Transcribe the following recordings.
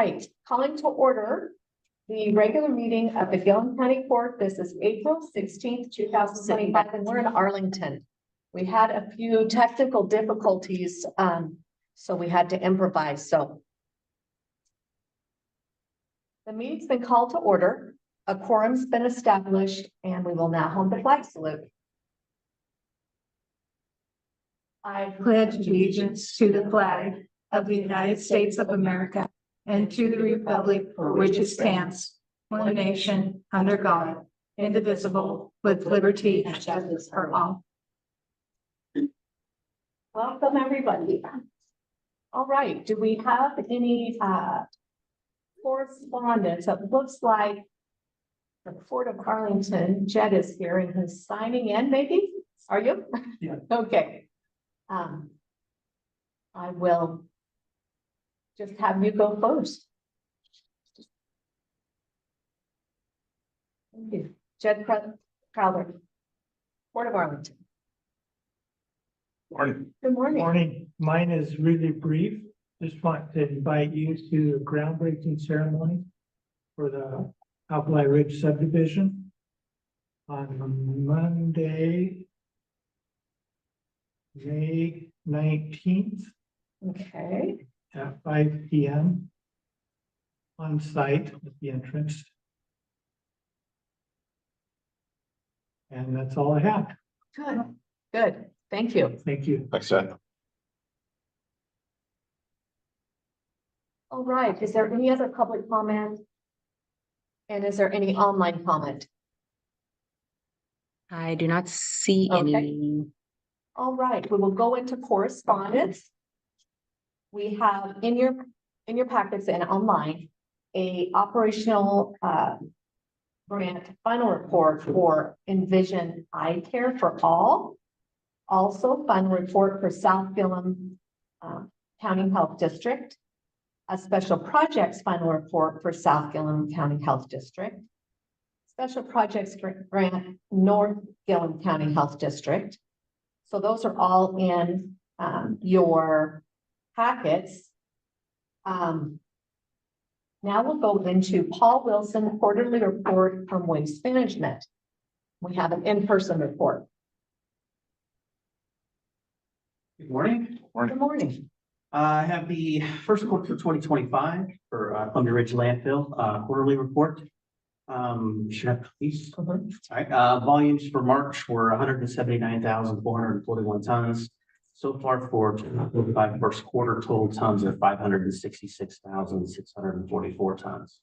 right, calling to order the regular meeting of the Gil County Board. This is April 16th, 2025, and we're in Arlington. We had a few technical difficulties, so we had to improvise. So the meeting's been called to order. A quorum's been established, and we will now hold the flag salute. I pledge allegiance to the flag of the United States of America and to the republic for which it stands, one nation, under God, indivisible, with liberty and justice for all. Welcome, everybody. All right, do we have any correspondence? It looks like the Port of Arlington, Jed is here and he's signing in, maybe? Are you? Yeah. Okay. I will just have you go first. Thank you. Jed Crowder, Port of Arlington. Morning. Good morning. Morning. Mine is really brief. Just want to invite you to the groundbreaking ceremony for the Alkali Ridge subdivision on Monday, May 19th Okay. at 5 p.m. on site at the entrance. And that's all I have. Good. Good. Thank you. Thank you. Thanks, Ed. All right. Is there any other public comment? And is there any online comment? I do not see Okay. any. All right, we will go into correspondence. We have in your packets and online, a operational grant final report for Envision Eye Care for All. Also, final report for South Gillum County Health District. A special projects final report for South Gillum County Health District. Special projects grant North Gillum County Health District. So those are all in your packets. Now we'll go into Paul Wilson quarterly report from Waste Management. We have an in-person report. Good morning. Good morning. I have the first quarter for 2025 for Alkali Ridge landfill quarterly report. Should have please. All right, volumes for March were 179,441 tons. So far for 2025 first quarter, total tons are 566,644 tons.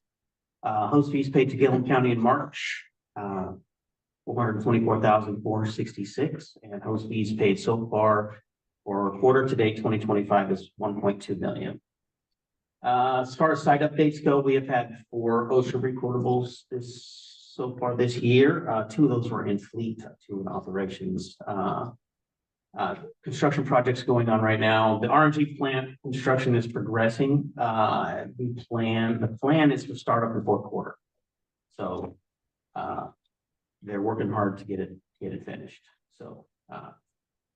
Host fees paid to Gil County in March, 424,466, and host fees paid so far for quarter to date 2025 is 1.2 million. As far as site updates go, we have had 4 OSHA recordables so far this year. 2 of those were in fleet, 2 in operations. Construction projects going on right now. The RNG plant construction is progressing. The plan is to start up in 4th quarter. So they're working hard to get it finished. So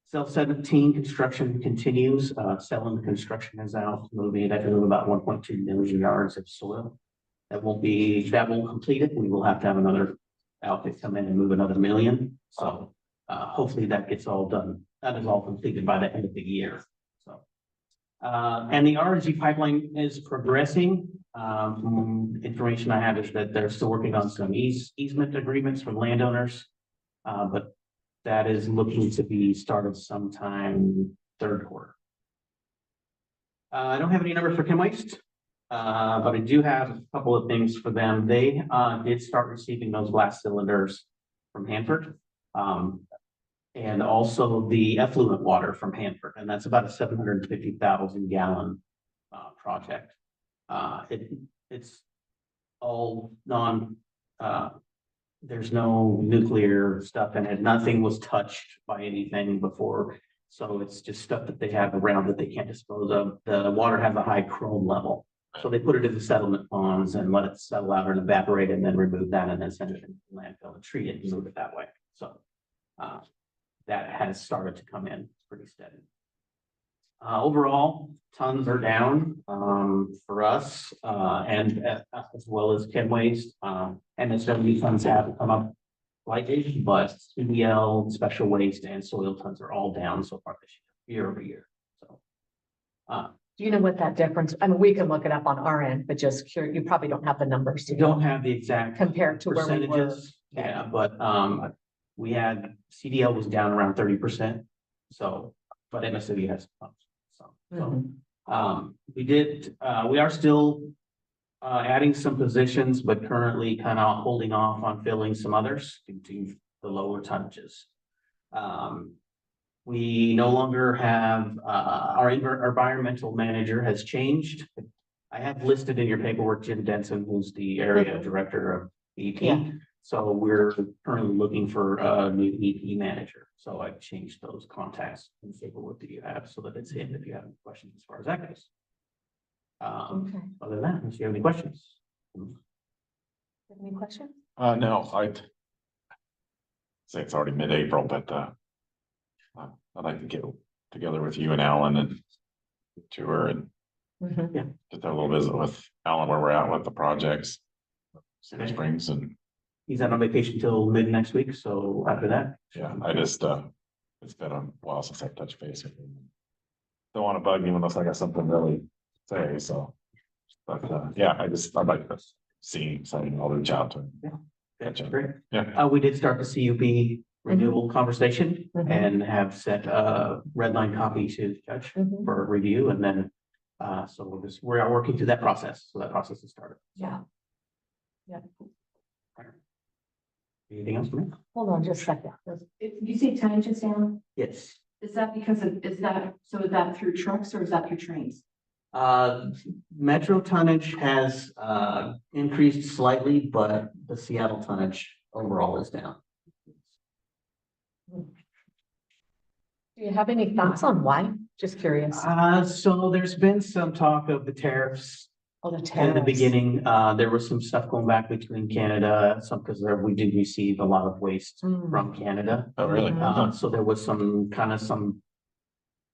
Cell 17 construction continues. Selling the construction is out, moving. That will move about 1.2 million yards of soil. That won't complete it. We will have to have another outfit come in and move another million. So hopefully that gets all done. That is all completed by the end of the year. So and the RNG pipeline is progressing. Information I have is that they're still working on some easement agreements from landowners, but that is looking to be started sometime 3rd quarter. I don't have any numbers for Chem Waste, but I do have a couple of things for them. They did start receiving those glass cylinders from Hanford, and also the effluent water from Hanford, and that's about a 750,000 gallon project. It's all there's no nuclear stuff in it. Nothing was touched by anything before. So it's just stuff that they have around that they can't dispose of. The water has a high chrome level. So they put it in the settlement ponds and let it settle out and evaporate and then remove that and then send it into the landfill and treat it and move it that way. So that has started to come in pretty steady. Overall, tons are down, for us, and as well as Ken Waste. MSW tons have come up slightly, but CDL, special waste and soil tons are all down so far this year over year. So, Do you know what that difference, I mean, we can look it up on our end, but just curious, you probably don't have the numbers. we don't have the exact Compared to where we were. percentages. Yeah, but, we had CDL was down around 30%. So, but MSW has some. We are still adding some positions, but currently kind of holding off on filling some others due to the lower tonnages. We no longer have, our environmental manager has changed. I have listed in your paperwork Jim Denson, who's the area director of EP. Yeah. So we're currently looking for a new EP manager. So I've changed those contacts and paperwork that you have so that it's him if you have any questions as far as that goes. Okay. Other than that, unless you have any questions. Any questions? No, I'd say it's already mid-April, but I'd like to get together with you and Alan and tour and Mhm. just have a little visit with Alan where we're at with the projects. Cedar Springs and He's out on vacation till mid next week, so after that. yeah, I just it's been a while since I've touched base with him. Don't want to bug him unless I got something really to say, so. But yeah, I'd like to see something, I'll reach out to him. That's great. Yeah. We did start the CUP renewal conversation Mhm. and have sent a red line copy to the judge Mhm. for review and then. So we are working through that process. So that process is started. Yeah. Yeah. Anything else for me? Hold on just a second. You say tonnage is down, Yes. is that because of, is that through trucks or is that through trains? Metro tonnage has increased slightly, but the Seattle tonnage overall is down. Do you have any thoughts on why? Just curious. So there's been some talk of the tariffs. Oh, the In the tariffs. beginning, there was some stuff going back between Canada, because we did receive a lot of waste Mm. from Canada. Oh, really? So there was some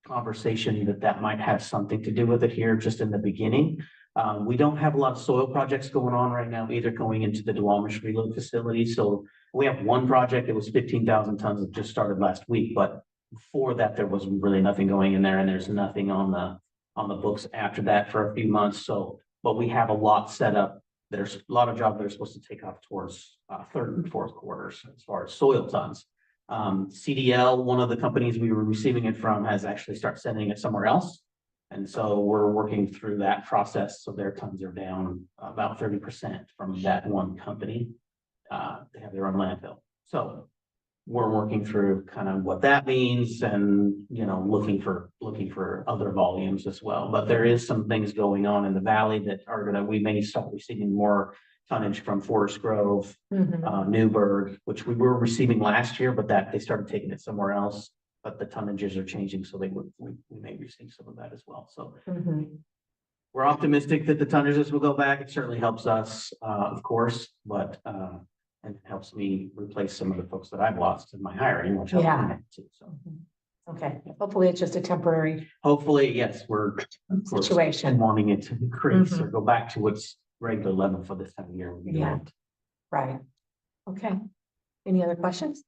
conversation that might have something to do with it here just in the beginning. We don't have a lot of soil projects going on right now, either going into the Duwamish reload facility. So we have one project that was 15,000 tons that just started last week, but before that, there was really nothing going in there and there's nothing on the books after that for a few months. So, but we have a lot set up. There's a lot of jobs that are supposed to take off towards third and fourth quarters as far as soil tons. CDL, one of the companies we were receiving it from, has actually started sending it somewhere else. And so we're working through that process. So their tons are down about 30% from that one company. They have their own landfill. So we're working through kind of what that means and, looking for other volumes as well. But there is some things going on in the valley that we may start receiving more tonnage from Forest Grove, Mhm. Newburgh, which we were receiving last year, but that they started taking it somewhere else. But the tonnages are changing, so we may receive some of that as well. So Mhm. we're optimistic that the tonnages will go back. It certainly helps us, of course, but and it helps me replace some of the folks that I've lost in my hiring, which helps Yeah. me too. So Okay, hopefully it's just a temporary hopefully, yes, we're of course, situation. wanting it to increase or Mhm. go back to its regular level for this time of year. would be Yeah. great. Right. Okay. Any other questions?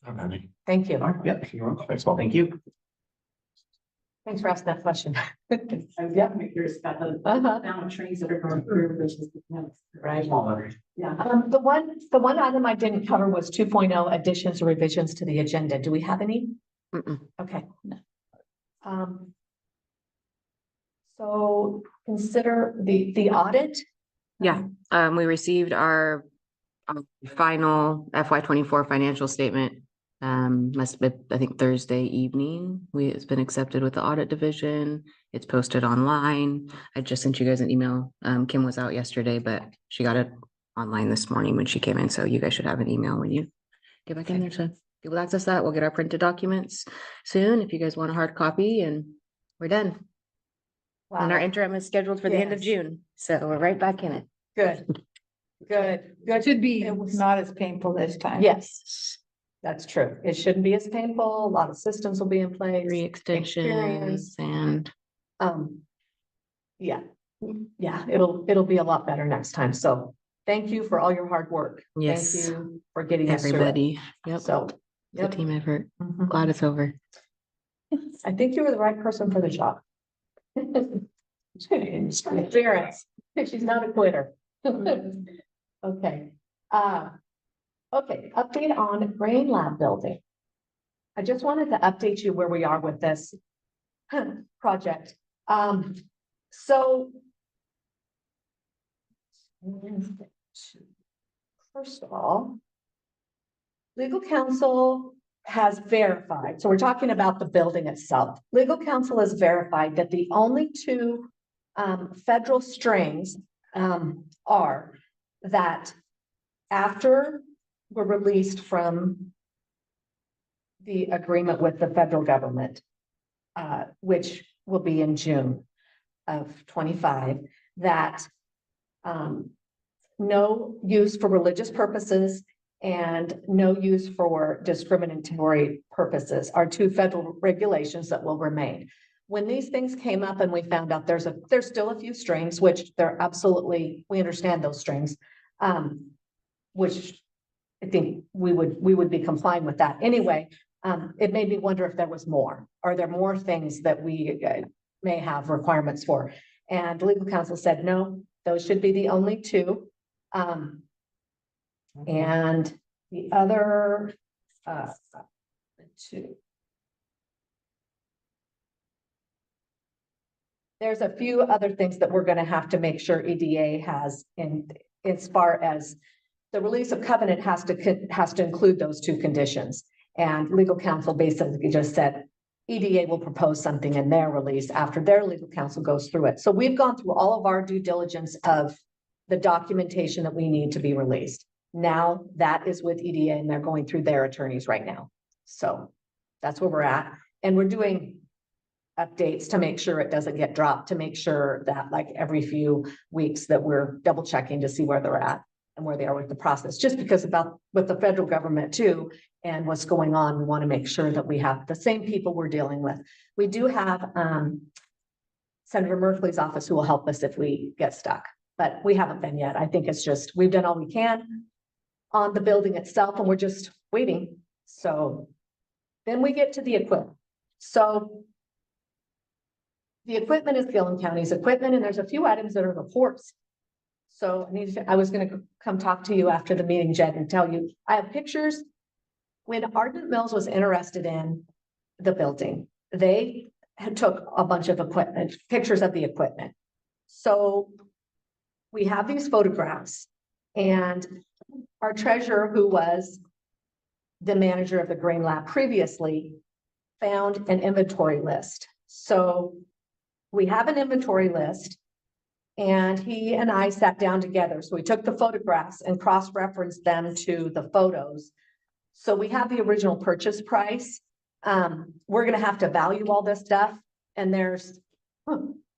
I don't have any. Thank you. All right, yep, you're welcome. Thanks, Paul. Thank you. Thanks for asking that question. I was definitely curious about the Uh-huh. amount of trains that are going through versus the plants. Right. Yeah. The one item I didn't cover was 2.0 additions or revisions to the agenda. Do we have any? Okay. So consider the audit. Yeah, we received our final FY 24 financial statement. Must have been, I think, Thursday evening. It's been accepted with the audit division. It's posted online. I just sent you guys an email. Kim was out yesterday, but she got it online this morning when she came in. So you guys should have an email when you get back in there to be able to access that. We'll get our printed documents soon if you guys want a hard copy, and we're done. And our Wow, interim is scheduled for the end of Yes. June. So we're right back in it. good, good. It should be It was- not as painful this time. Yes. That's true. It shouldn't be as painful. A lot of systems will be in place. Re-extensions and Yeah, yeah, it'll be a lot better next time. So thank you for all your hard work. Yes. Thank you for getting us through it. everybody. Yep, So, it's a yep. team effort. Mhm. Glad it's over. I think you were the right person for the job. Experience. She's not a quitter. Okay. Okay, update on Grain Lab building. I just wanted to update you where we are with this project. So first of all, legal counsel has verified, so we're talking about the building itself. Legal counsel has verified that the only two federal strings are that after we're released from the agreement with the federal government, which will be in June of 25, that no use for religious purposes and no use for discriminatory purposes are two federal regulations that will remain. When these things came up and we found out there's still a few strings, which they're absolutely, we understand those strings, which I think we would be complying with that. Anyway, it made me wonder if there was more. Are there more things that we may have requirements for? And legal counsel said, no, those should be the only two. And the other two. There's a few other things that we're going to have to make sure EDA has in as far as the release of covenant has to include those two conditions. And legal counsel basically just said EDA will propose something in their release after their legal counsel goes through it. So we've gone through all of our due diligence of the documentation that we need to be released. Now that is with EDA and they're going through their attorneys right now. So that's where we're at. And we're doing updates to make sure it doesn't get dropped, to make sure that like every few weeks that we're double checking to see where they're at and where they are with the process, just because about with the federal government too, and what's going on, we want to make sure that we have the same people we're dealing with. We do have Senator Merkley's office who will help us if we get stuck, but we haven't been yet. I think it's just, we've done all we can on the building itself and we're just waiting. So then we get to the equipment. So the equipment is Gil County's equipment, and there's a few items that are reports. So I was going to come talk to you after the meeting, Jed, and tell you, I have pictures. When Ardent Mills was interested in the building, they took a bunch of equipment, pictures of the equipment. So we have these photographs, and our treasurer, who was the manager of the Grain Lab previously, found an inventory list. So we have an inventory list, and he and I sat down together. So we took the photographs and cross-referenced them to the photos. So we have the original purchase price. We're going to have to value all this stuff, and there's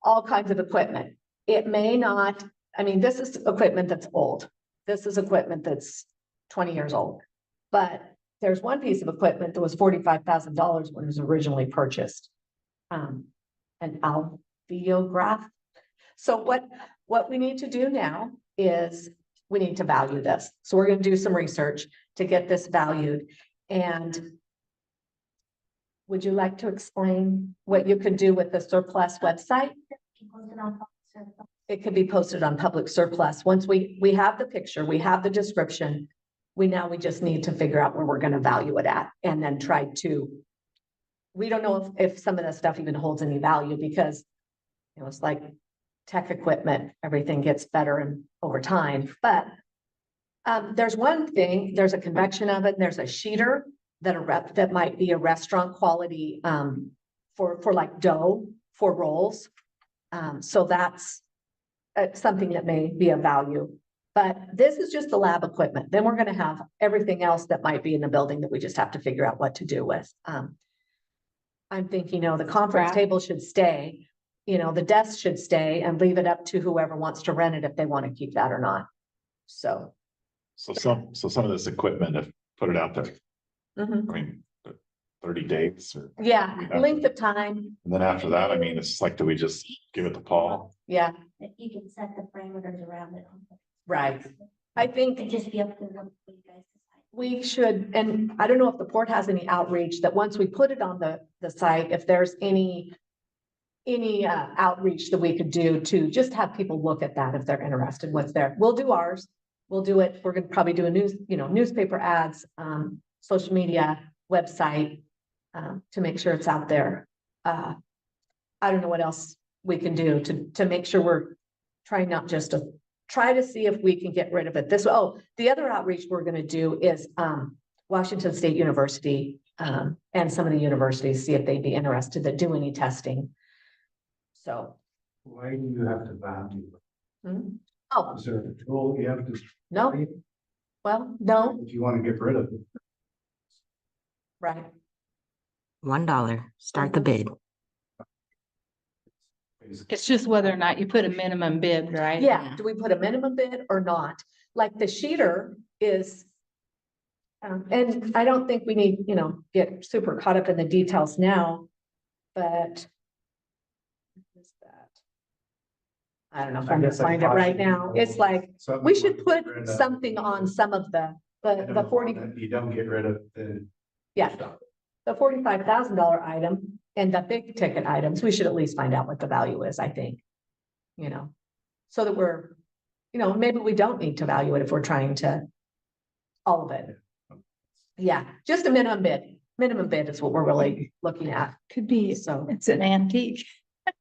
all kinds of equipment. It may not, I mean, this is equipment that's old. This is equipment that's 20 years old, but there's one piece of equipment that was $45,000 when it was originally purchased. An alveograph. So what we need to do now is we need to value this. So we're going to do some research to get this valued. And would you like to explain what you could do with the surplus website? It could be posted on public surplus. Once we have the picture, we have the description, we just need to figure out where we're going to value it at, and then try to, we don't know if some of that stuff even holds any value, because it's like tech equipment, everything gets better and over time. But there's one thing, there's a convection oven, there's a sheeter that might be a restaurant quality for like dough for rolls. So that's something that may be of value. But this is just the lab equipment. Then we're going to have everything else that might be in the building that we just have to figure out what to do with. I'm thinking, the conference table should stay, the desk should stay, and leave it up to whoever wants to rent it if they want to keep that or not. So some of this equipment, if put it out there, Mhm. I mean, 30 days or, Yeah, length of time, and then after that, I mean, it's like, do we just give it to Paul? yeah, That you can set the parameters around it. right. I think It'd just be up to them, you guys decide. we should, and I don't know if the port has any outreach that once we put it on the site, if there's any outreach that we could do to just have people look at that if they're interested, what's there. We'll do ours. We'll do it. We're gonna probably do a newspaper ads, social media, website, to make sure it's out there. I don't know what else we can do to make sure we're trying not just to try to see if we can get rid of it. The other outreach we're gonna do is, Washington State University, and some of the universities, see if they'd be interested to do any testing. So, Why do you have to value? oh, Is there a tool you have to? no, well, no, If you want to get rid of it. right. $1, start the bid. It's just whether or not you put a minimum bid, right? Yeah, do we put a minimum bid or not? Like the sheeter is. And I don't think we need, get super caught up in the details now, but. what is that? I don't know if I'm gonna find it right now. It's like, we should put something on some of the 40, You don't get rid of the. yeah. The $45,000 item and the big ticket items, we should at least find out what the value is, I think. So that we're, maybe we don't need to value it if we're trying to. All of it. Yeah, just a minimum bid. Minimum bid is what we're really looking at. Could be, So. it's an antique.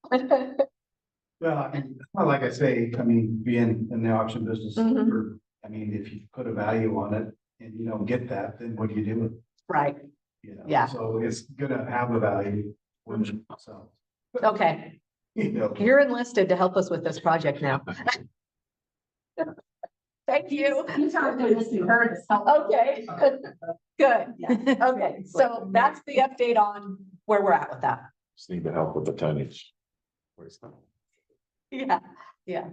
Well, I mean, well, like I say, I mean, being in the auction business Mhm. for, I mean, if you put a value on it and you don't get that, then what do you do with it? Right, Yeah. So it's gonna have a value. So, okay. you You're enlisted to help us with this project now. Thank you. He's not doing this to her, it's help. Okay, good. Okay, so that's the update on where we're at with that. Just need the help with the tonnage. Where's that? Yeah.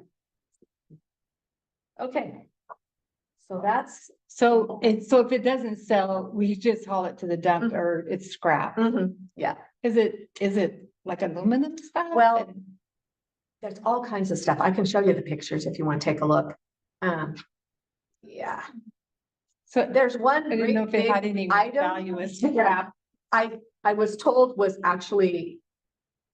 Okay. So that's, So if it doesn't sell, we just haul it to the dump or it's scrap. yeah, Is it like aluminum style? well, there's all kinds of stuff. I can show you the pictures if you want to take a look. Yeah, So there's one I didn't know great if it had big any item. value as scrap. I was told was actually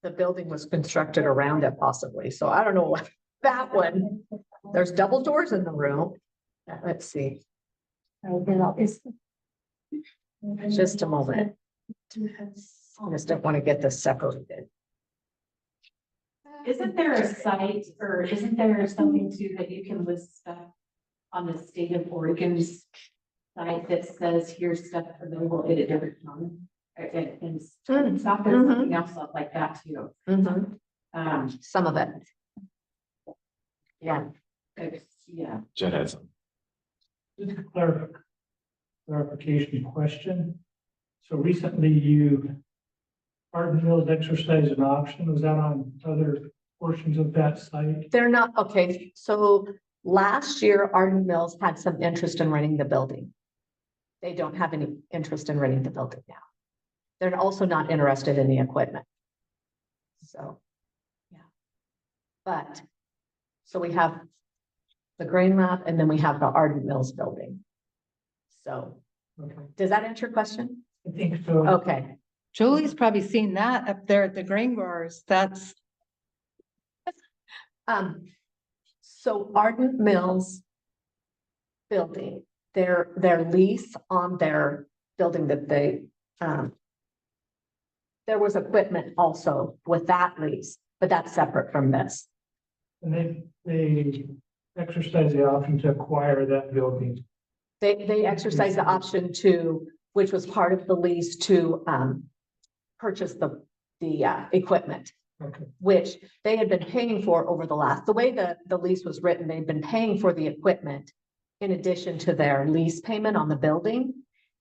the building was constructed around it possibly, so I don't know what that one. There's double doors in the room. Let's see, just a moment. I just don't want to get this separated. Isn't there a site or isn't there something too that you can list stuff on the state of Oregon's site that says here's stuff available at a different time? And stuff, there's something else like that too. Some of it. Yeah, Yeah. Jen had some. Just a clarification question. So recently Arden Mills exercised an option. Was that on other portions of that site? they're not, okay, so last year Arden Mills had some interest in renting the building. They don't have any interest in renting the building now. They're also not interested in the equipment. So, yeah. But, so we have the grain lab and then we have the Arden Mills building. So, Okay, does that answer your question? I think so. Okay, Julie's probably seen that up there at the grain growers. That's, so Arden Mills building, their lease on their building that they, there was equipment also with that lease, but that's separate from this. And they exercised the option to acquire that building. They exercised the option to, which was part of the lease to, purchase the equipment, Okay, which they had been paying for over the way the lease was written, they'd been paying for the equipment in addition to their lease payment on the building.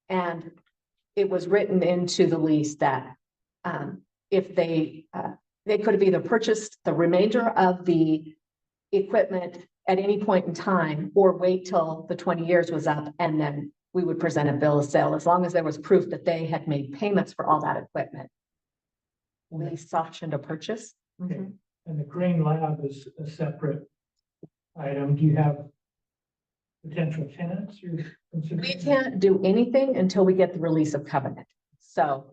And it was written into the lease that, if they could have either purchased the remainder of the equipment at any point in time or wait till the 20 years was up and then we would present a bill of sale as long as there was proof that they had made payments for all that equipment. Lease, option to purchase. Okay. And the green lab is a separate item. Do you have potential tenants you're considering? We can't do anything until we get the release of covenant. So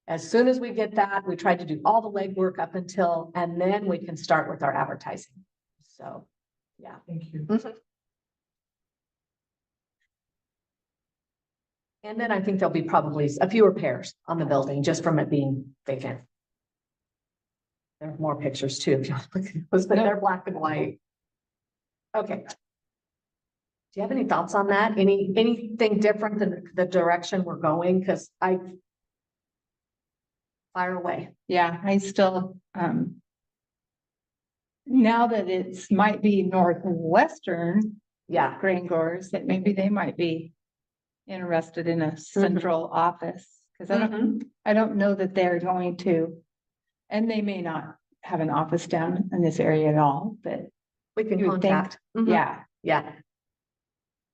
as soon as we get that, we try to do all the legwork up until, and then we can start with our advertising. So, yeah. Thank you. And then I think there'll be probably a few repairs on the building just from it being vacant. There are more pictures too, if you look at those, but they're black and white. Okay. Do you have any thoughts on that? Anything different than the direction we're going? Because I fire away. Yeah, I still, now that it's might be northwestern Yeah, Grangors, that maybe they might be interested in a central office. Cause I don't know that they're going to, and they may not have an office down in this area at all, but we can you would think- contact. yeah. Yeah,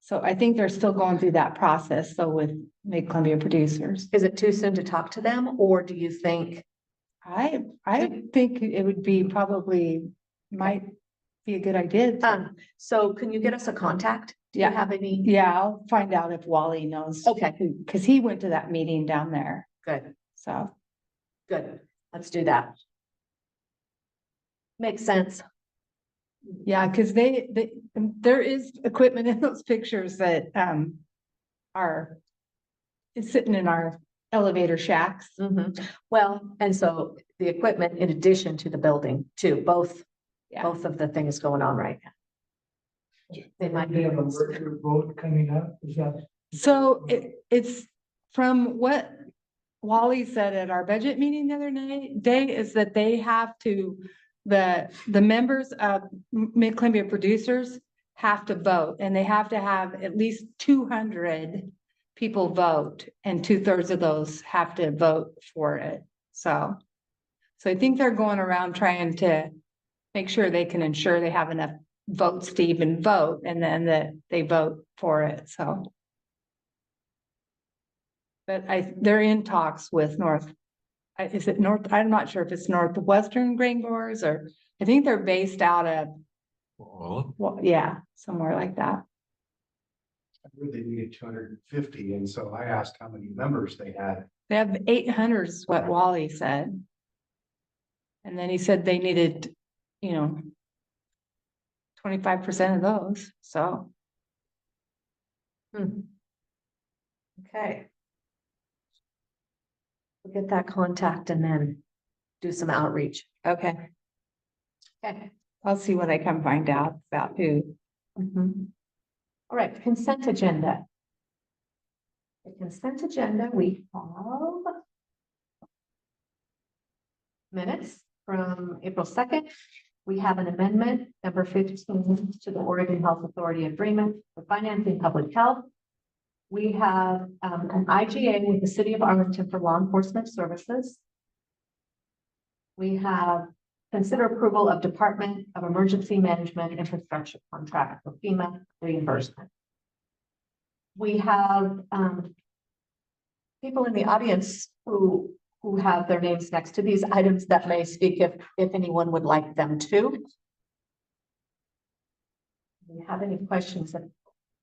So I think they're still going through that process, so with Mid-Columbia producers. is it too soon to talk to them, or do you think? I think it would be probably, might be a good idea. So can you get us a contact? Do you Yeah. have any? Yeah, I'll find out if Wally knows. Okay. Cause he went to that meeting down there, Good, so. good. Let's do that. Makes sense. Yeah, cause there is equipment in those pictures that, it's sitting in our elevator shacks. Well, and so the equipment in addition to the building too, both of the things going on right now. They might Do be you have a able to. merger vote coming up? Is that? So it's from what Wally said at our budget meeting the other day is that they have to, the members of Mid-Columbia producers have to vote, and they have to have at least 200 people vote, and 2/3 of those have to vote for it. So I think they're going around trying to make sure they can ensure they have enough votes to even vote, and then that they vote for it, so. But they're in talks with is it North? I'm not sure if it's Northwestern Grangors, or I think they're based out of, well, yeah, somewhere like that. I heard they needed 250, and so I asked how many members they had. They have 800 is what Wally said. And then he said they needed, 25% of those, so. Okay. We'll get that contact and then do some outreach. Okay, Okay. I'll see what I can find out about who. All right, consent agenda. The consent agenda, we have minutes from April 2nd. We have an amendment, number 15, to the Oregon Health Authority Agreement for financing public health. We have an IGA with the City of Arlington for law enforcement services. We have consider approval of Department of Emergency Management Infrastructure contract for FEMA reimbursement. We have people in the audience who have their names next to these items that may speak if anyone would like them to. Do you have any questions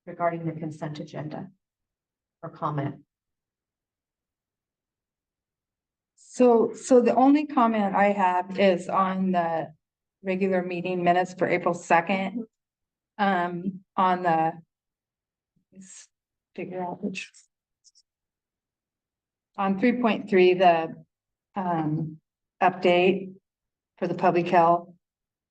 regarding the consent agenda or comment? So the only comment I have is on the regular meeting minutes for April 2nd. On the. Let's figure out which. On 3.3, the update for the public health.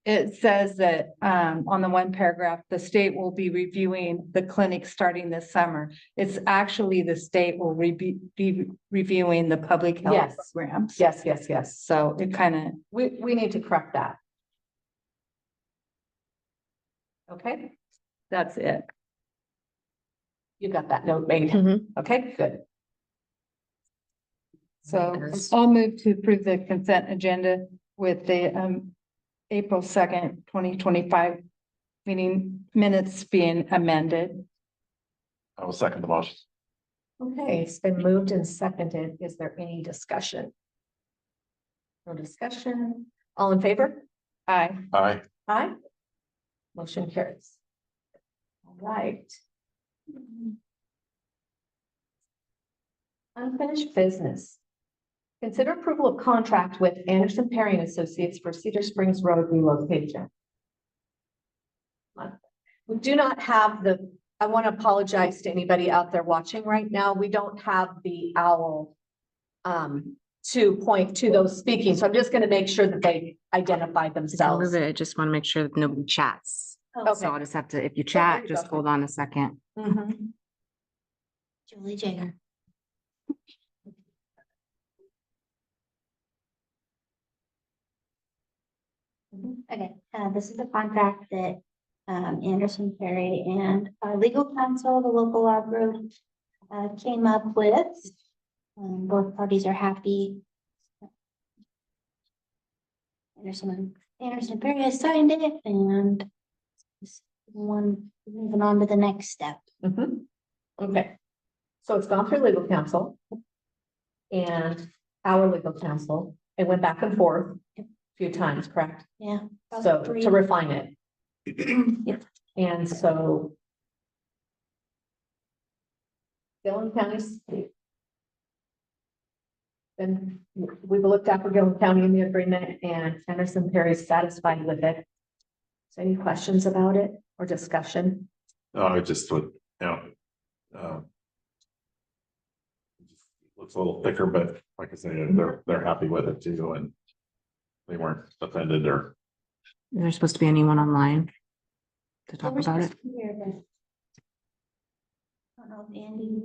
It says that on the one paragraph, the state will be reviewing the clinic starting this summer. It's actually the state will be reviewing the public health Yes. programs. Yes. So it kind of, We need to correct that. Okay, that's it. you got that note made. Okay, good. So I'll move to approve the consent agenda with the April 2nd, 2025 meeting minutes being amended. I will second the motion. Okay, it's been moved and seconded. Is there any discussion? No discussion. All in favor? Aye. Aye. Aye. Motion carries. All right. Unfinished business. Consider approval of contract with Anderson Perry and Associates for Cedar Springs Road relocation. We do not have I want to apologize to anybody out there watching right now. We don't have the owl to point to those speaking. So I'm just going to make sure that they identify I can themselves. move it. I just want to make sure that nobody chats. Oh, So I'll just have to, if you there chat, you just go. hold on a second. Mhm. Julie Jagger. Okay, this is the contract that Anderson Perry and our legal counsel, the local law group, came up with. Both parties are happy. Anderson Perry has signed it, and this one moving on to the next step. Mhm. Okay. So it's gone through legal counsel. And our legal counsel, it went back and forth a few times, correct? Yeah. about So three. to refine it. Yep. And so. Gil County. Then we've looked after Gil County in the agreement, and Anderson Perry is satisfied with it. So any questions about it or discussion? No, it just would, looks a little thicker, but like I said, they're happy with it too, and they weren't offended or. Is there supposed to be anyone online to They talk were about it? supposed to be here, but I don't know if Andy,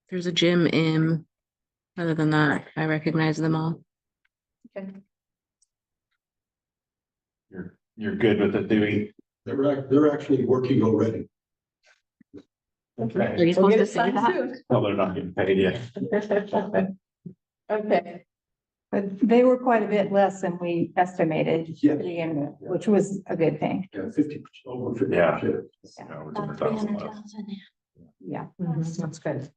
There's a Jim in. Other than that, I recognize them all. Okay. You're good with it, Dewey? They're actually working already. Are Okay. you We'll supposed get to it say signed that? soon. No, they're not getting paid yet. Okay, But they were quite a bit less than we estimated, Yeah. which was a good thing. Yeah, 50%, over 50%. Yeah. about Over 200,000 left. 300,000. Yeah. that's good.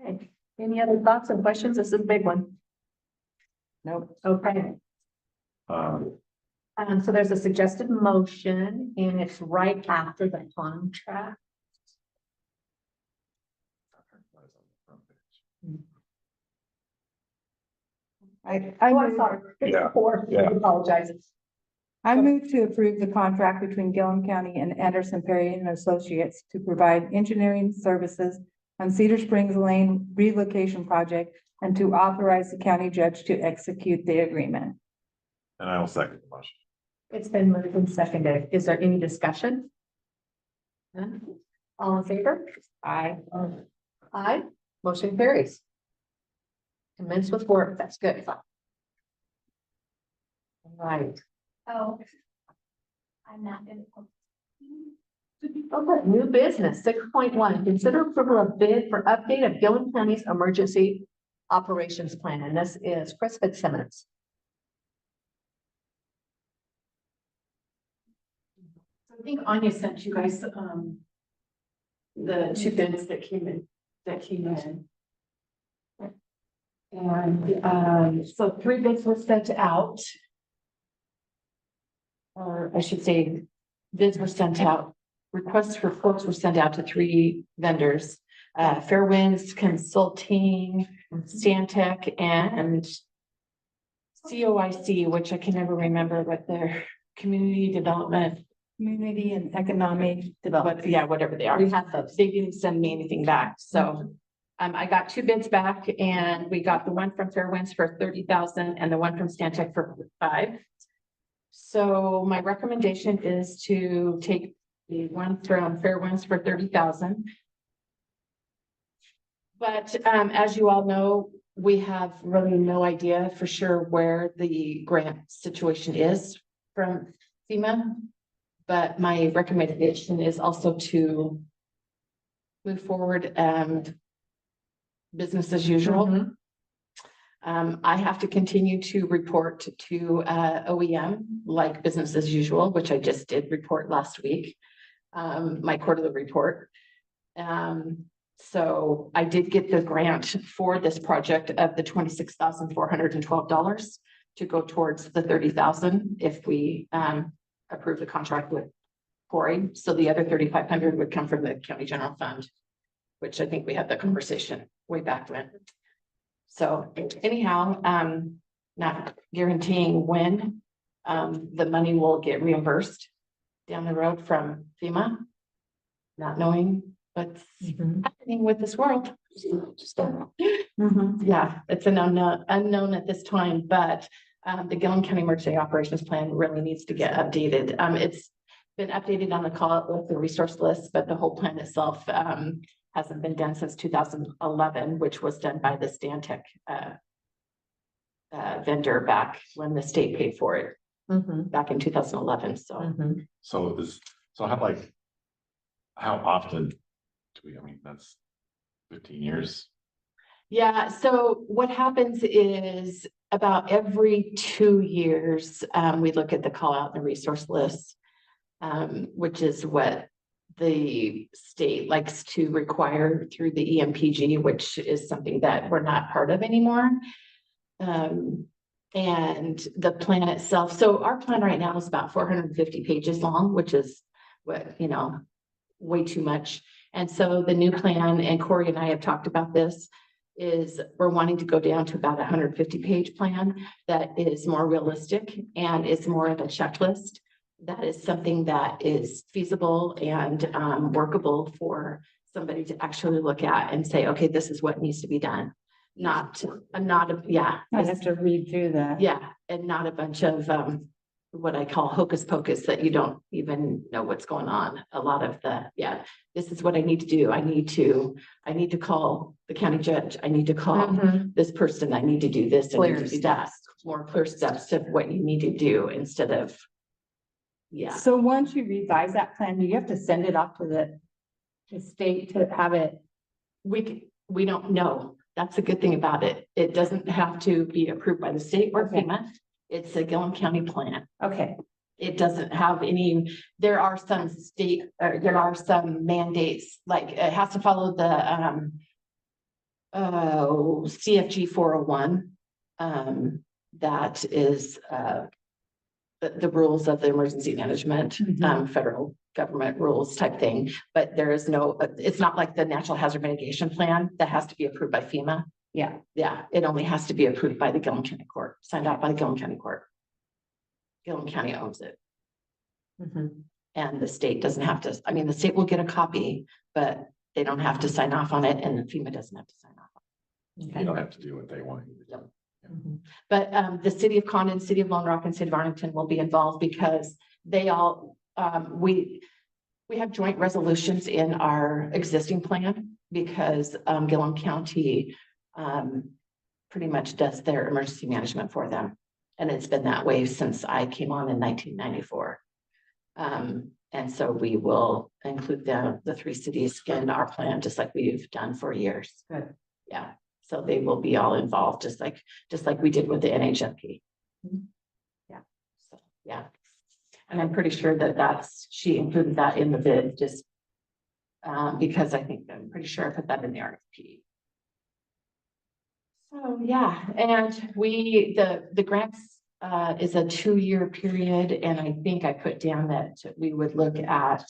Okay, any other thoughts and questions? This is a big one. Nope. Okay. So there's a suggested motion, and it's right after the contract. I Oh, I'm moved- sorry. It's Yeah, before. I yeah. apologize. I move to approve the contract between Gillum County and Anderson Perry and Associates to provide engineering services on Cedar Springs Lane relocation project and to authorize the county judge to execute the agreement. And I will second the motion. It's been moved and seconded. Is there any discussion? None? All in favor? Aye. Aye. Motion carries. Commence with work. That's good. All right. Oh. I'm not gonna. Okay, new business, 6.1, consider approval of bid for update of Gillum County's emergency operations plan, and this is Chris Fitzsimmons. I think Anya sent you guys, the two bids that came in. And, so 3 bids were sent out. Or I should say, bids were sent out, requests for quotes were sent out to 3 vendors. Fairwinds Consulting, Stantec, and COIC, which I can never remember what their community development. Community and economic But yeah, whatever they are. We have those. They didn't send me anything back, so. I got 2 bids back, and we got the one from Fairwinds for 30,000 and the one from Stantec for 5. So my recommendation is to take the one from Fairwinds for 30,000. But as you all know, we have really no idea for sure where the grant situation is from FEMA. But my recommendation is also to move forward and business as usual. I have to continue to report to OEM like business as usual, which I just did report last week. my quarterly report. So I did get the grant for this project of the $26,412 to go towards the 30,000 if we approve the contract with Corey. So the other 3,500 would come from the county general fund, which I think we had that conversation way back when. So anyhow, not guaranteeing when the money will get reimbursed down the road from FEMA, not knowing what's happening with this world. Yeah, it's an unknown at this time, but the Gil County Emergency Operations Plan really needs to get updated. It's been updated on the call with the resource list, but the whole plan itself hasn't been done since 2011, which was done by the Stantec vendor back when the state paid for it back in 2011. So So how often do we, I mean, that's 15 years. yeah, so what happens is about every 2 years, we look at the call out and the resource list, which is what the state likes to require through the EMPG, which is something that we're not part of anymore. And the plan itself, so our plan right now is about 450 pages long, which is what, way too much. And so the new plan, and Corey and I have talked about this, is we're wanting to go down to about 150-page plan that is more realistic and is more of a checklist. That is something that is feasible and workable for somebody to actually look at and say, okay, this is what needs to be done. I have to read through that. Yeah, and not a bunch of what I call hocus pocus that you don't even know what's going on. A lot of this is what I need to do. I need to call the county judge. I need to call this person. I need to do this. I need to do that. More clear steps of what you need to do instead of. Yeah. So once you revise that plan, do you have to send it off to the state to have it? We don't know. That's a good thing about it. It doesn't have to be approved by the state or FEMA. It's a Gil County plan. Okay. It doesn't have any, there are some mandates, like it has to follow the CFG 401. That is the rules of the emergency management, federal government rules type thing. But there is no, it's not like the natural hazard mitigation plan that has to be approved by FEMA. Yeah, it only has to be approved by the Gil County Court, signed out by the Gil County Court. Gil County owns it. And the state doesn't have to, I mean, the state will get a copy, but they don't have to sign off on it, and FEMA doesn't have to sign off on it. You don't have to do what they want you to do. But the city of Condon, city of Lone Rock, and city of Arlington will be involved because they all, we have joint resolutions in our existing plan because Gil County pretty much does their emergency management for them. And it's been that way since I came on in 1994. And so we will include the three cities in our plan, just like we've done for years. Good. Yeah. So they will be all involved, just like we did with the NHMP. Yeah. So, yeah. And I'm pretty sure she included that in the bid, just because I'm pretty sure I put that in the RFP. So yeah, and the grants is a 2-year period, and I think I put down that we would look at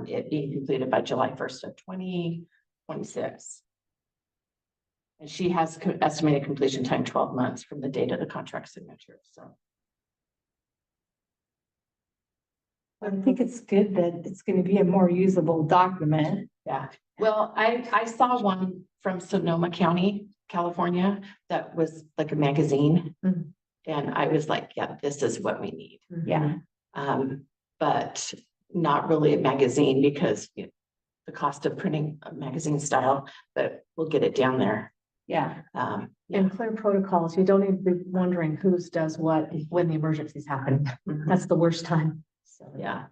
it being completed by July 1st of 2026. And she has estimated completion time 12 months from the date of the contract signature. So I think it's good that it's going to be a more usable document. yeah. Well, I saw one from Sonoma County, California, that was like a magazine. And I was like, yeah, this is what we need. Yeah. But not really a magazine because the cost of printing a magazine style, but we'll get it down there. Yeah. And clear protocols, you don't need to be wondering who's does what when the emergency's happening. That's the worst time. So, yeah.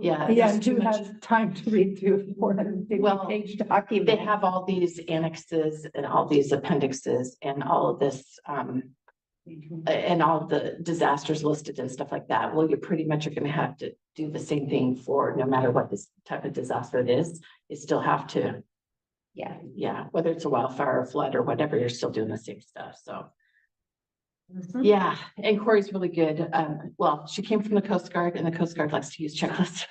Yeah, there's do too much. have time to read through a 450-page document. They have all these annexes and all these appendixes and all of this and all the disasters listed and stuff like that. Well, you pretty much are gonna have to do the same thing for no matter what this type of disaster it is. You still have to, yeah, whether it's a wildfire or flood or whatever, you're still doing the same stuff, so. Yeah, and Corey's really good. Well, she came from the Coast Guard and the Coast Guard likes to use checklists.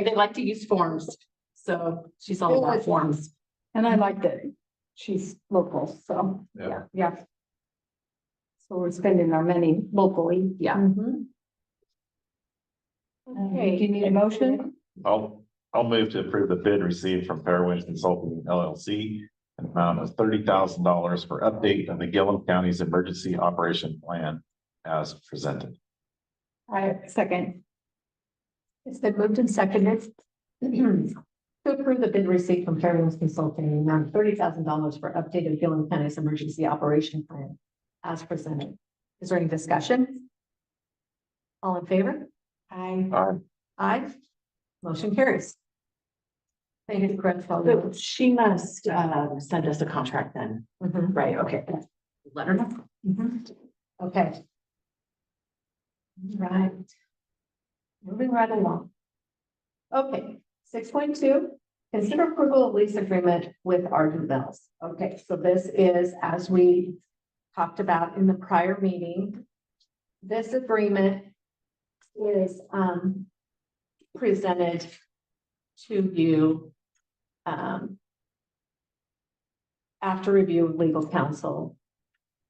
They like to use forms, so she's all about forms. And I like that she's local, so, Yeah. yeah. So we're spending our money locally. Yeah. Okay, do you need a motion? I'll move to approve the bid received from Fairwinds Consulting LLC. An amount of $30,000 for update of the Gil County's emergency operation plan as presented. I second. It's been moved and seconded to approve the bid received from Fairwinds Consulting, in the amount of $30,000 for updated Gillum County's emergency operation plan as presented. Is there any discussion? All in favor? Aye. Aye. Motion carries. Thank you, Chris. So she must send us a contract then, right? Okay. Let her know. Okay. Right. Moving right along. Okay, 6.2, consider approval of lease agreement with Arden Mills. Okay, so this is, as we talked about in the prior meeting, this agreement is presented to you after review of legal counsel,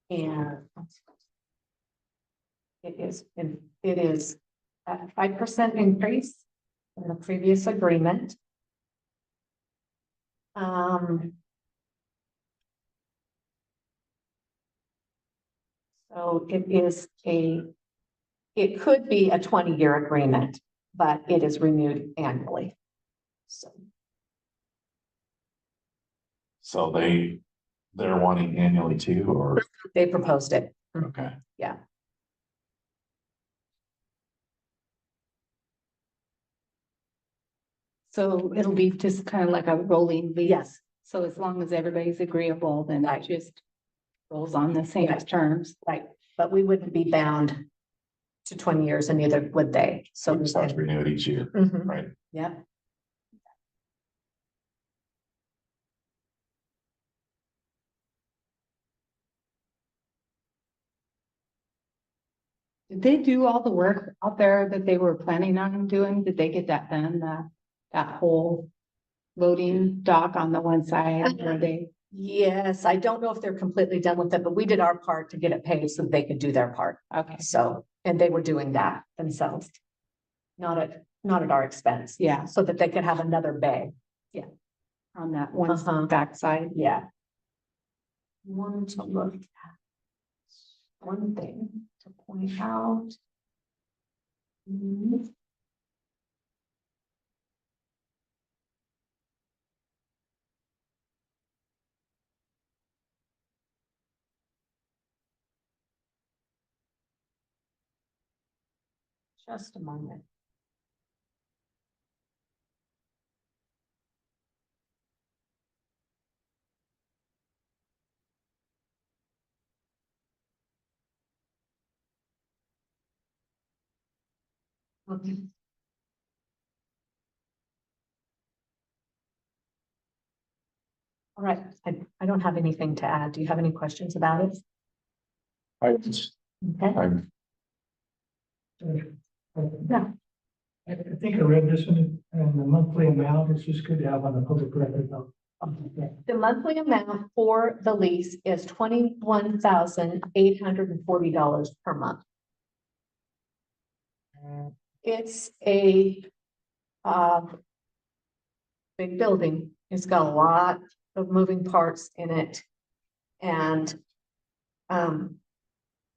and it is a 5% increase in the previous agreement. So it could be a 20-year agreement, but it is renewed annually. So they're wanting annually too, or? They proposed it. Okay. Yeah. So it'll be just kind of like a rolling lease. Yes. So as long as everybody's agreeable, then that just rolls on the same Right. terms. Right, but we wouldn't be bound to 20 years, and neither would they. So So we just have to renew it each year, Mhm. right? Yeah. Did they do all the work out there that they were planning on doing? Did they get that done? That whole loading dock on the one side where they? Yes, I don't know if they're completely done with it, but we did our part to get it paid so they could do their part. Okay, So, and they were doing that themselves. Not at our expense. yeah, So that they could have another bay. on that one Uh-huh. backside. Yeah. Wanted to look at one thing to point out. Just a moment. Okay. All right, I don't have anything to add. Do you have any questions about it? Okay. I'm Yeah. I think I read this one, and the monthly amount is just good to have on the public record though. The monthly amount for the lease is $21,840 per month. It's a big building. It's got a lot of moving parts in it. And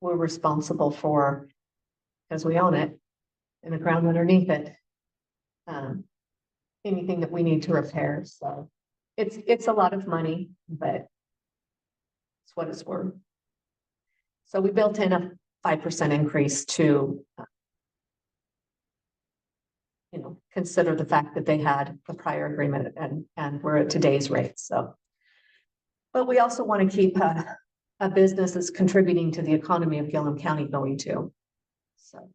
we're responsible for, because we own it, and the ground underneath it. Anything that we need to repair, so it's a lot of money, but it's what it's worth. So we built in a 5% increase to consider the fact that they had the prior agreement and we're at today's rate, so. But we also want to keep a business is contributing to the economy of Gillum County going to. So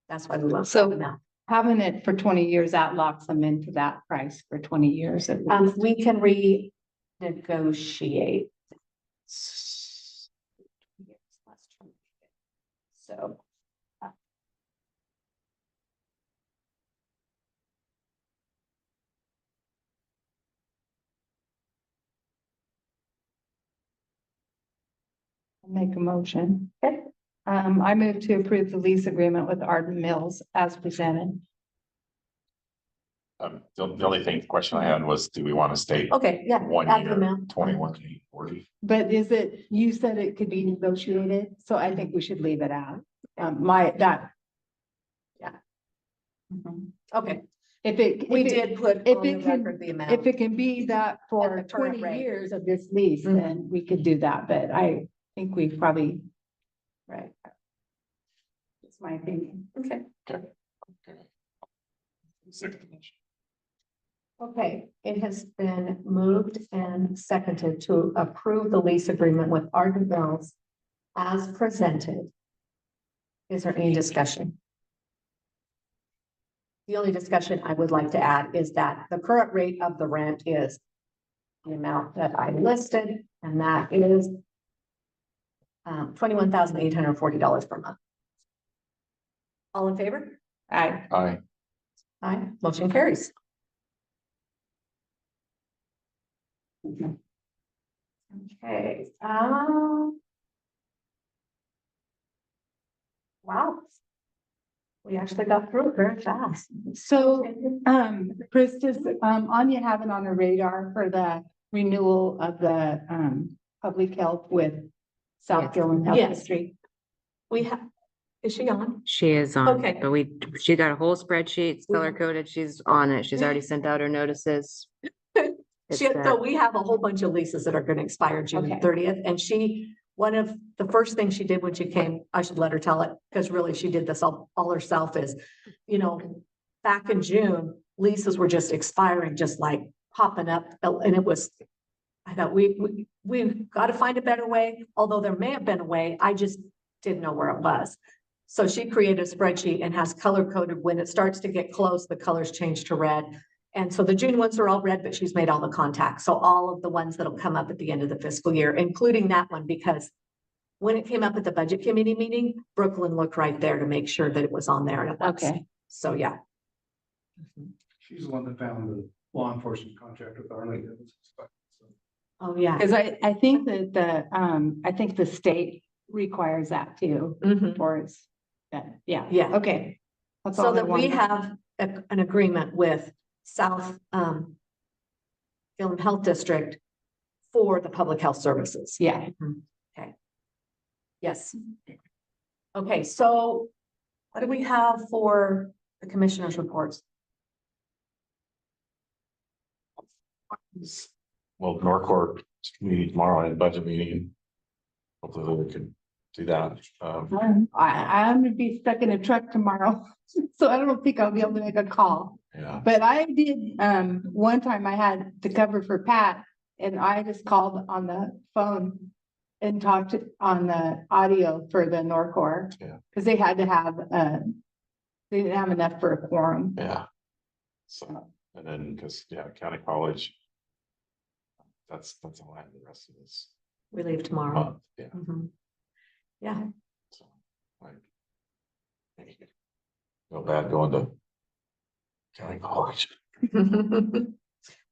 that's why we love So- that. Having it for 20 years, that locks them into that price for 20 years. at least. We can renegotiate. So. Make a motion. Okay. I move to approve the lease agreement with Arden Mills as presented. The only question I had was, do we want to state Okay, yeah. one add the year, amount. 21,840? But you said it could be negotiated, so I think we should leave it out. Okay, If it. we if it- did put if on it the can- record the amount. If it can be that for At the current 20 rate. years of this lease, Mhm. then we could do that, but I think we probably. Right, That's my opinion. okay. Second motion. Okay, it has been moved and seconded to approve the lease agreement with Arden Mills as presented. Is there any discussion? The only discussion I would like to add is that the current rate of the rent is the amount that I listed, and that is $21,840 per month. All in favor? Aye. Aye, motion carries. Okay, wow. We actually got through it very fast. So, Chris, does, Anya have it on her radar for the renewal of the, public health with South Yes. Gillum Health Yes. District? We have, is she on? She is on, Okay. but she got a whole spreadsheet, it's color coded, she's on it, she's already sent out her notices. She, It's, so we have a whole bunch of leases that are gonna expire June Okay. 30th, and one of the first things she did when she came, I should let her tell it, because really she did this all herself, is, back in June, leases were just expiring, just like popping up, and it was, I thought we've got to find a better way, although there may have been a way, I just didn't know where it was. So she created a spreadsheet and has color coded when it starts to get close, the colors change to red. And so the June ones are all red, but she's made all the contacts. So all of the ones that'll come up at the end of the fiscal year, including that one, because when it came up at the budget committee meeting, Brooklyn looked right there to make sure that it was on there. And it was. Okay. So, yeah. She's the one that found the law enforcement contract with Arlington. Oh, yeah. Because I think that I think the state requires that too, Mhm. for its, yeah. Yeah. Okay. That's So all I that we wanted. have an agreement with South Gillum Health District for the public health services. Yeah. Okay. Yes. Okay, so what do we have for the commissioners' reports? Well, Norcore meeting tomorrow and budget meeting. Hopefully we can do that. I'm gonna be stuck in a truck tomorrow, so I don't think I'll be able to make a call. Yeah, But I did, one time I had to cover for Pat and I just called on the phone and talked on the audio for the Norcore. Yeah. Cause they had to have, they didn't have enough for a quorum. yeah. So, and then, County College. That's all I have the rest of this We leave tomorrow. month, yeah. Mhm. Yeah, So, like. Feel bad going to. County College.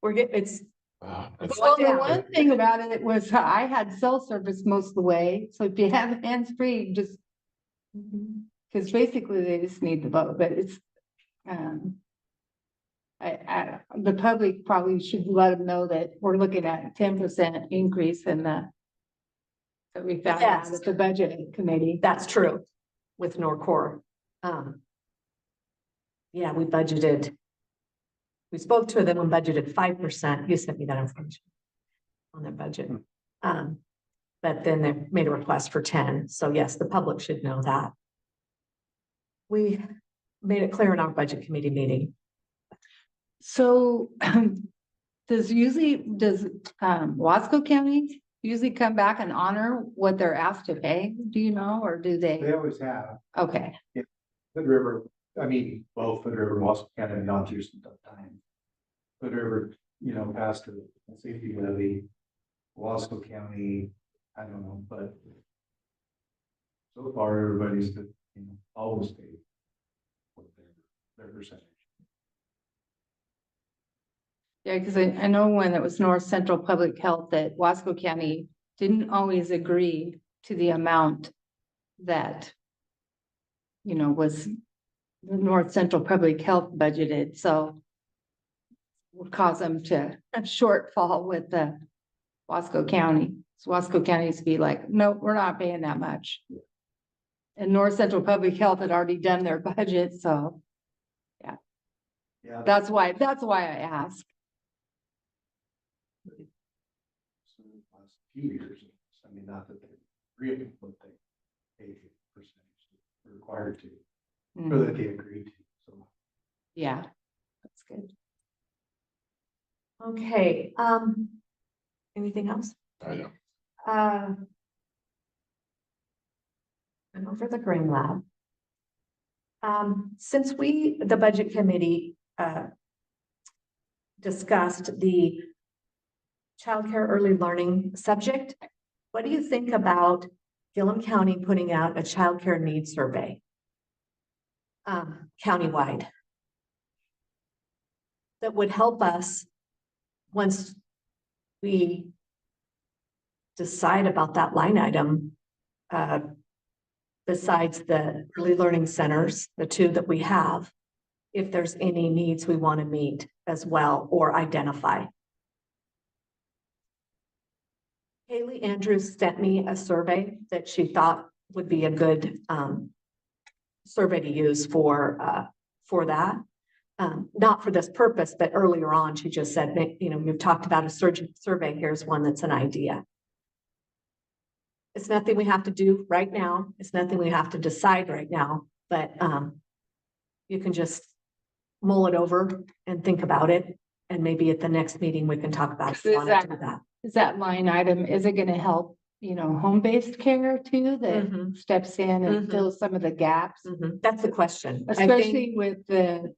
we're getting, It's- Well, the one thing about it was I had cell service most of the way, so if you have hands free, just, cause basically they just need the vote, but it's, the public probably should let them know that we're looking at 10% increase in the. That we found out Yes. at the budget committee. that's true with Norcore. Yeah, we spoke to them and budgeted 5%. You sent me that information on their budget. But then they made a request for 10. So yes, the public should know that. We made it clear in our budget committee meeting. So, does Wasco County usually come back and honor what they're asked to pay? Do you know, or do They they? always have. Okay, Hood River, I mean, both Hood River and Wasco County have gone through some tough times. Hood River, you know, passed a safety levy. Wasco County, I don't know, but so far, everybody's, always paid what their percentage. yeah, because I know when it was North Central Public Health that Wasco County didn't always agree to the amount that, you know, was the North Central Public Health budgeted, so would cause them to have shortfall with the Wasco County. So Wasco County used to be like, no, we're not paying that much. And North Central Public Health had already done their budget, so Yeah. that's why I asked. So the last few years, I mean, not that they really, but they paid percentage they're required to, or that they agreed to, so. Yeah, that's good. Okay, anything else? I know. And over the Green Lab. Since the budget committee, discussed the childcare early learning subject, what do you think about Gil County putting out a childcare needs survey? Countywide. That would help us once we decide about that line item, besides the early learning centers, the two that we have, if there's any needs we want to meet as well or identify. Haley Andrews sent me a survey that she thought would be a good survey to use for that. Not for this purpose, but earlier on, she just said, you know, we've talked about a survey. Here's one that's an idea. It's nothing we have to do right now. It's nothing we have to decide right now, but you can just mull it over and think about it. And maybe at the next meeting, we can talk about if we want to do that. Is that line item, is it gonna help, you know, home-based care too, that Mhm. steps in and Mhm. fills some of the gaps? That's the question. I think- Especially with the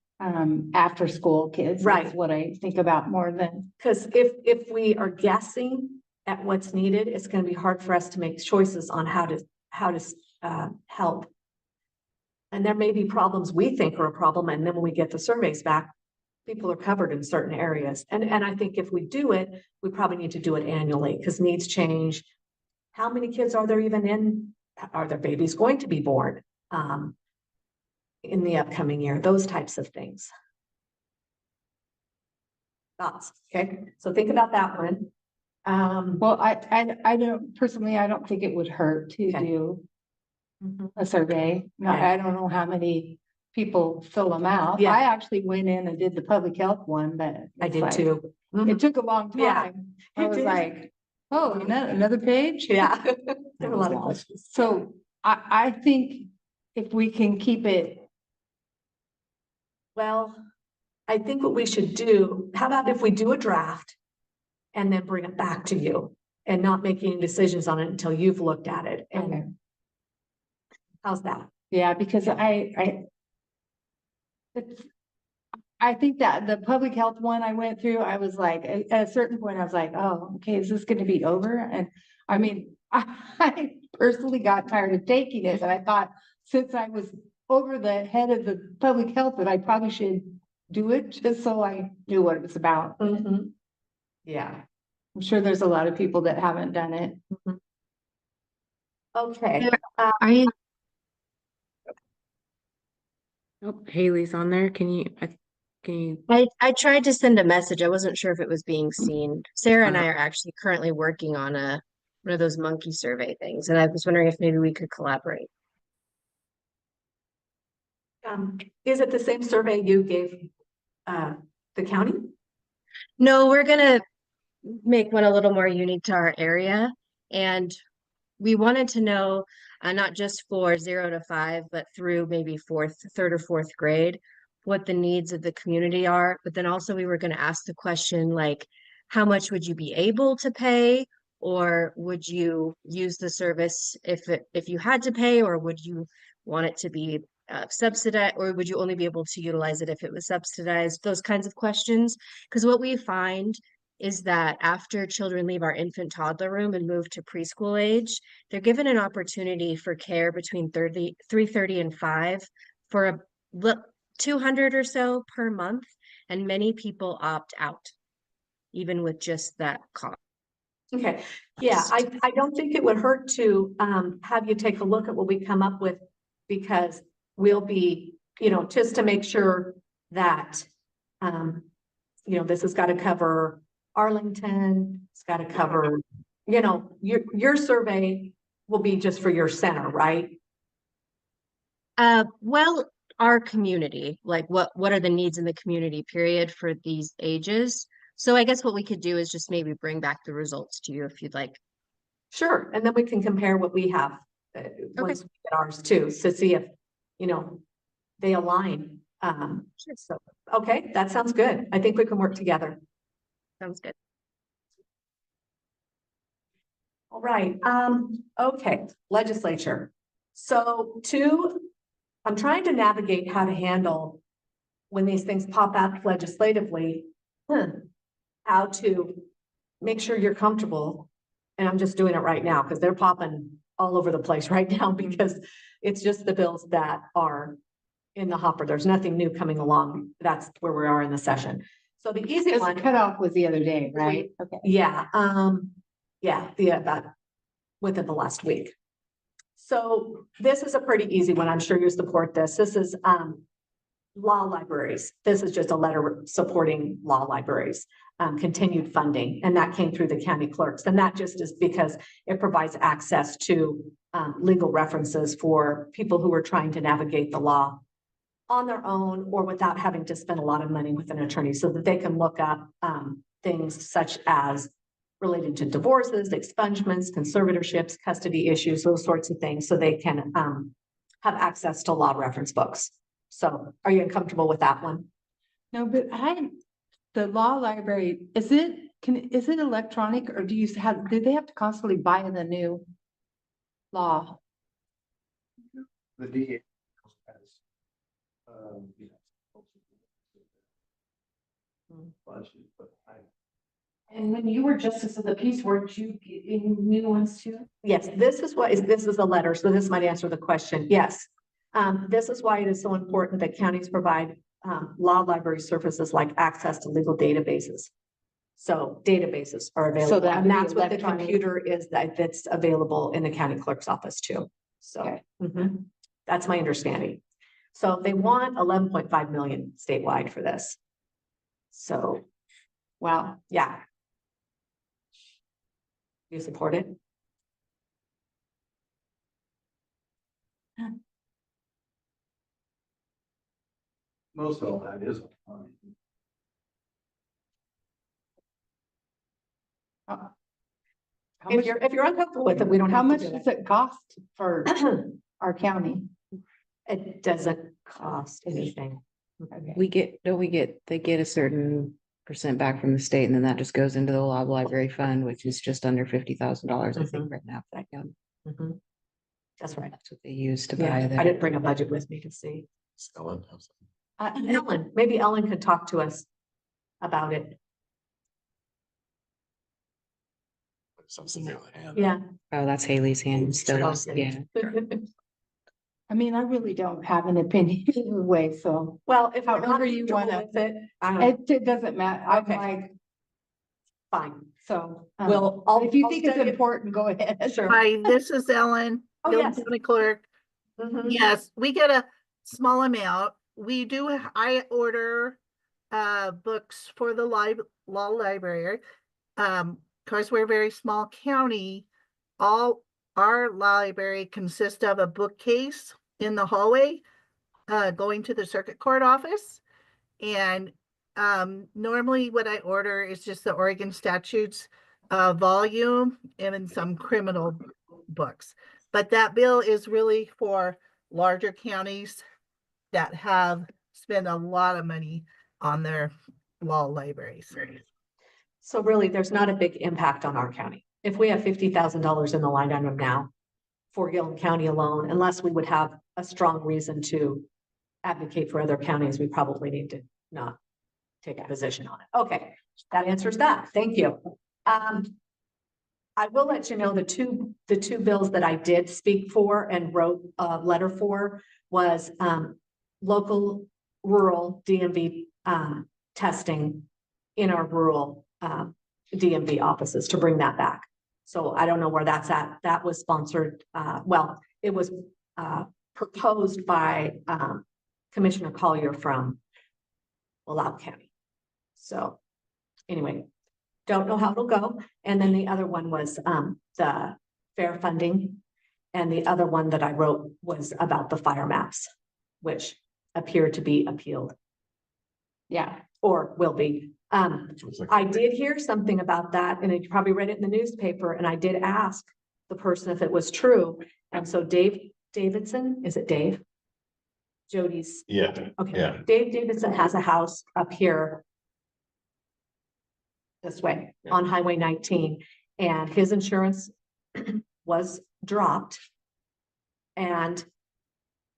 after-school kids. Right. That's what I think about more than. Because if we are guessing at what's needed, it's going to be hard for us to make choices on how to help. And there may be problems we think are a problem, and then when we get the surveys back, people are covered in certain areas. And I think if we do it, we probably need to do it annually because needs change. How many kids are there even in? Are there babies going to be born in the upcoming year? Those types of things. Thoughts? Okay, so think about that one. Well, I don't, personally, I don't think it would hurt to Okay. do Mhm. a survey. No, Okay. I don't know how many people fill them out. Yeah. I actually went in and did the public health one, but. I it's did like- too. It took a long Yeah, time. I it was did. like, oh, another page? Yeah. There were a lot of questions. So I think if we can keep it, Well, I think what we should do, how about if we do a draft and then bring it back to you and not making decisions on it until you've looked at it? Okay. And how's that? yeah, because I think that the public health one I went through, I was like, at a certain point, I was like, oh, okay, is this gonna be over? And I mean, I personally got tired of taking it, and I thought, since I was over the head of the public health, that I probably should do it, just so I knew what it was about. Yeah. I'm sure there's a lot of people that haven't done it. Okay. Are you? Oh, Haley's on there. Can you? I tried to send a message. I wasn't sure if it was being seen. Sarah and I are actually currently working on one of those monkey survey things, and I was wondering if maybe we could collaborate. Is it the same survey you gave the county? No, we're gonna make one a little more unique to our area, and we wanted to know not just for 0 to 5, but through maybe third or fourth grade, what the needs of the community are. But then also we were going to ask the question like, how much would you be able to pay, Or would you use the service if you had to pay, or would you want it to be subsidized, or would you only be able to utilize it if it was subsidized? Those kinds of questions. Because what we find is that after children leave our infant toddler room and move to preschool age, they're given an opportunity for care between 3:30 and 5 for a 200 or so per month, and many people opt out, even with just that cost. Okay, yeah, I don't think it would hurt to have you take a look at what we come up with, because we'll be, just to make sure that this has got to cover Arlington, it's got to cover, your survey will be just for your center, right? Well, our community, like what are the needs in the community period for these ages? So I guess what we could do is just maybe bring back the results to you if you'd like. Sure, and then we can compare what we have once we get ours too, to see if, they align. So, okay, that sounds good. I think we can work together. Sounds good. All right, okay, legislature. So I'm trying to navigate how to handle when these things pop out legislatively, how to make sure you're comfortable. And I'm just doing it right now because they're popping all over the place right now, because it's just the bills that are in the hopper. There's nothing new coming along. That's where we are in the session. So the easy This one. cutoff was the other day, right? Okay. Yeah, about within the last week. So this is a pretty easy one. I'm sure you support this. This is law libraries. This is just a letter supporting law libraries, continued funding, and that came through the county clerks. And that just is because it provides access to legal references for people who are trying to navigate the law on their own or without having to spend a lot of money with an attorney, so that they can look up things such as related to divorces, expungements, conservatorships, custody issues, those sorts of things, so they can have access to law reference books. So are you comfortable with that one? No, but the law library, is it electronic, or do they have to constantly buy the new law? The DA has, budget, but And when you were justice of the peace, weren't you getting new ones too? Yes, this is a letter, so this might answer the question. Yes. This is why it is so important that counties provide law library services like access to legal databases. So databases are available, that and would be that's what the electronic. computer is that's available in the county clerk's office too. So Okay. That's my understanding. So they want 11.5 million statewide for this. So, Wow. yeah. You support it? most of all that is. If you're uncomfortable with it, we don't How have much to do does it cost for it. our county? It doesn't cost anything. They get a certain percent back from the state, and then that just goes into the law library fund, which is just under $50,000, I think, right now. For that county. That's right. That's what they use to Yeah, buy I that. didn't bring a budget with me to see. Ellen, Maybe Ellen could talk to us about it. something in the hand. Yeah. Oh, that's Haley's hand still. Okay. Yeah. I mean, I really don't have an opinion either way, so Well, if you're not However you comfortable wanna- with it, I don't know, it doesn't matter. I'm Okay. like, fine. so. Well, If you think it's important, go ahead. Sure. Hi, this is Ellen, Oh, Gil yes. County Clerk. Mhm. Yes, we get a small amount. I order books for the law library. Because we're a very small county, all our library consists of a bookcase in the hallway going to the circuit court office. And normally what I order is just the Oregon statutes volume and then some criminal books. But that bill is really for larger counties that have spent a lot of money on their law libraries. So really, there's not a big impact on our county. if we have $50,000 in the line item now for Gil County alone, unless we would have a strong reason to advocate for other counties, we probably need to not take a position on it. Okay, that answers that. Thank you. I will let you know the two bills that I did speak for and wrote a letter for was local rural DMV testing in our rural DMV offices to bring that back. So I don't know where that's at. That was sponsored, well, it was proposed by Commissioner Collier from Alkali County. So anyway, don't know how it'll go. And then the other one was the fair funding. And the other one that I wrote was about the fire maps, which appear to be appealed. Yeah, or will be. I did hear something about that, and you probably read it in the newspaper, and I did ask the person if it was true. And so Dave Davidson, is it Dave? Jody's. Yeah. Okay. Yeah. Dave Davidson has a house up here this way on Highway 19, and his insurance was dropped and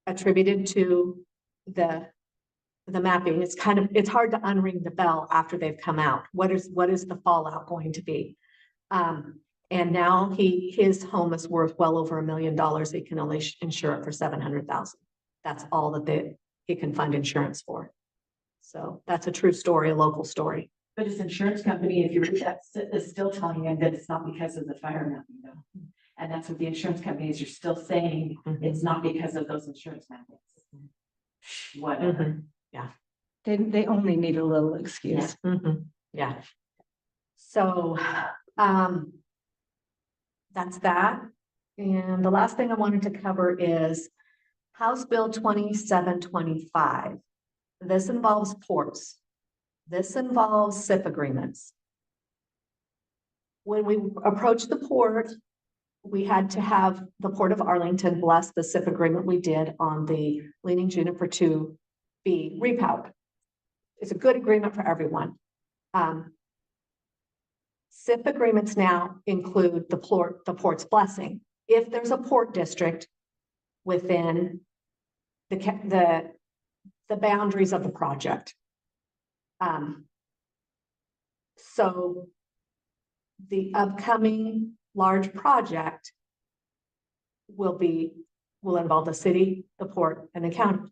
attributed to the mapping. It's hard to unring the bell after they've come out. What is the fallout going to be? And now his home is worth well over $1 million. He can only insure it for $700,000. That's all that he can find insurance for. So that's a true story, a local story. But his insurance company, if you read that, is still telling him that it's not because of the fire mapping though. And that's what the insurance companies are still saying. It's not because of those insurance mappings. Whatever. Yeah. They only need a little excuse. Yeah. So, that's that. And the last thing I wanted to cover is House Bill 2725. This involves ports. This involves SIP agreements. When we approached the port, we had to have the Port of Arlington bless the SIP agreement we did on the Leaning Juniper 2B repowered. It's a good agreement for everyone. SIP agreements now include the port's blessing. If there's a port district within the boundaries of the project. So the upcoming large project will involve the city, the port, and the county,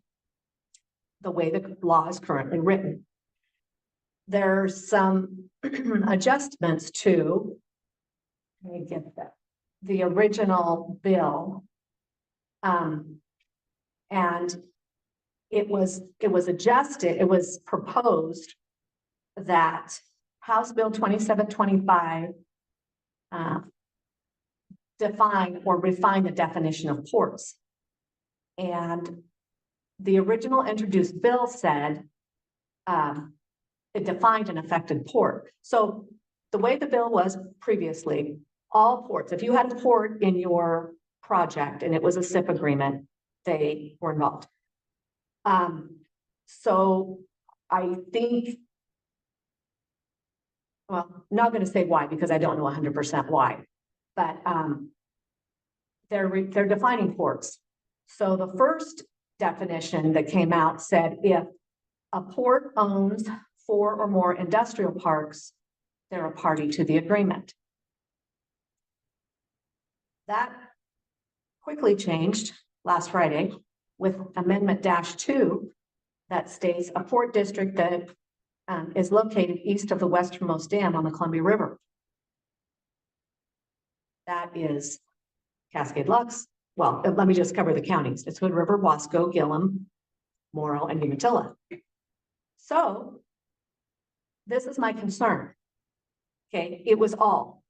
the way the law is currently written. There's some adjustments to, let me get that, the original bill. And it was adjusted, it was proposed that House Bill 2725 define or refine the definition of ports. And the original introduced bill said it defined an affected port. So the way the bill was previously, all ports, if you had a port in your project and it was a SIP agreement, they were involved. So I think, well, I'm not going to say why because I don't know 100% why, but they're defining ports. So the first definition that came out said if a port owns 4 or more industrial parks, they're a party to the agreement. That quickly changed last Friday with Amendment -2 that states a port district that is located east of the westernmost dam on the Columbia River. That is Cascade Lux. Well, let me just cover the counties. It's Hood River, Wasco, Gillum, Morrow, and Umatilla. So this is my concern. Okay, it was all.